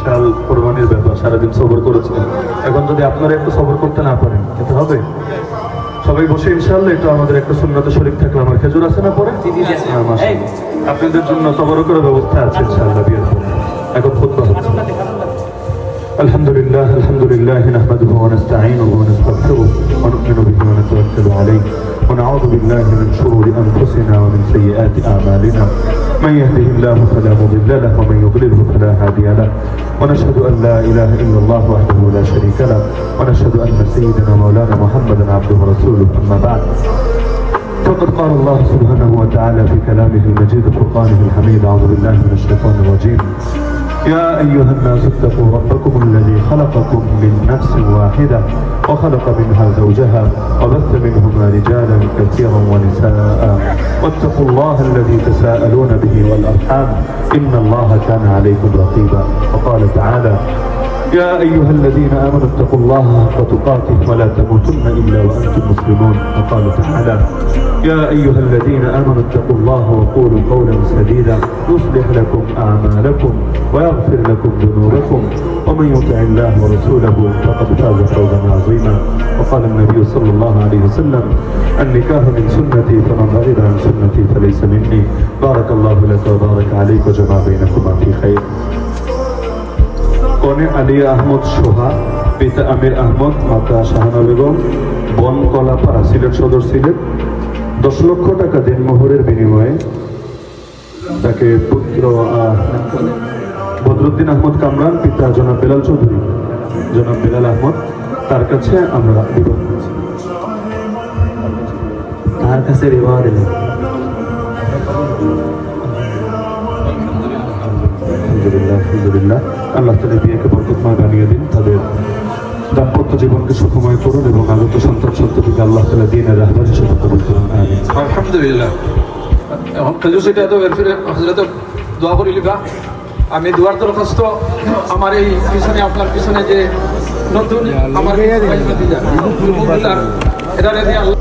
বিশাল কোরবানির ব্যাপার, সারাদিন সবর করেছেন। এখন যদি আপনারা একটু সবর করতে না পারেন খেতে হবে। সবাই বসে ইনশাআল্লাহ একটু আমাদের একটা সুন্নতে শরীক থাকলে, আমার খেজুর আছে না পরে? হ্যাঁ, মাশাআল্লাহ। আপনাদের জন্য তবরক করে ব্যবস্থা আছে ইনশাআল্লাহ বিয়ের পরে। এখন খুতবা হচ্ছে। আলহামদুলিল্লাহ আলহামদুলিল্লাহ নাহমাদুহু ওয়া নাস্তাঈনুহু ওয়া নাস্তাগফিরুহু ওয়া নু'মিনু বিহি ওয়া নাতাওয়াক্কালু আলাইহি ওয়া না'উযু বিল্লাহি মিন শুরুরি আনফুসিনা ওয়া মিন সাইয়্যাতি আ'মালিনা মান yahdihillahu fala mudilla lahu wa man yudlilhu fala hadiya lahu wa nashhadu an la ilaha illallah wahdahu la sharika lahu wa nashhadu anna sayyidana mawlana Muhammadan 'abduhu wa rasuluhu amma ba'd. فقد قال الله سبحانه وتعالى في كلامه المجيد وفرقانه الحميد أعوذ بالله من الشيطان الرجيم يا أيها الناس اتقوا ربكم الذي خلقكم من نفس واحدة وخلق منها زوجها وبث منهما رجالا كثيرا ونساء واتقوا الله الذي تساءلون به والأرحام إن الله كان عليكم رقيبا. وقال تعالى يا أيها الذين آمنوا اتقوا الله حق تقاته ولا تموتن إلا وأنتم مسلمون. وقال تعالى يا أيها الذين آمنوا اتقوا الله وقولوا قولا سديدا يصلح لكم أعمالكم ويغفر لكم ذنوبكم ومن يطع الله ورسوله فقد فاز فوزا عظيما. وقال النبي صلى الله عليه وسلم النكاح من سنتي فمن رغب عن سنتي فليس مني. بارك الله لك وبارك عليك وجمع بينكما في خير. কনে আলিয়া আহমদ সোহা, পিতা আমির আহমদ, মাতা শাহানা বেগম, বন কলাপাড়া, সিলেট সদর, সিলেট। 10 লক্ষ টাকা দিনমোহরের বিনিময়ে তাকে পুত্র বদরুদ্দিন আহমদ কামরান, পিতা জনাব বেলাল চৌধুরী, জনাব বেলাল আহমদ, তার কাছে আমরা বিবাহ করেছি। তার কাছে বিবাহ দিলাম। আলহামদুলিল্লাহ আলহামদুলিল্লাহ। আল্লাহ তাআলা বিয়েকে বরকতময় বানিয়ে দিন, তাদের দাম্পত্য জীবনকে সুখময় করুন এবং আগত সন্তান সন্ততিকে আল্লাহ তাআলা দ্বীনের রাহবার হিসেবে কবুল করুন। আমিন। আলহামদুলিল্লাহ। এখন খেজুর সেটা তো এর ফিরে হযরত দোয়া করি লিবা। আমি দুয়ার দরখাস্ত আমার এই পিছনে, আপনার পিছনে যে নতুন আমার এটা রেডি আল্লাহ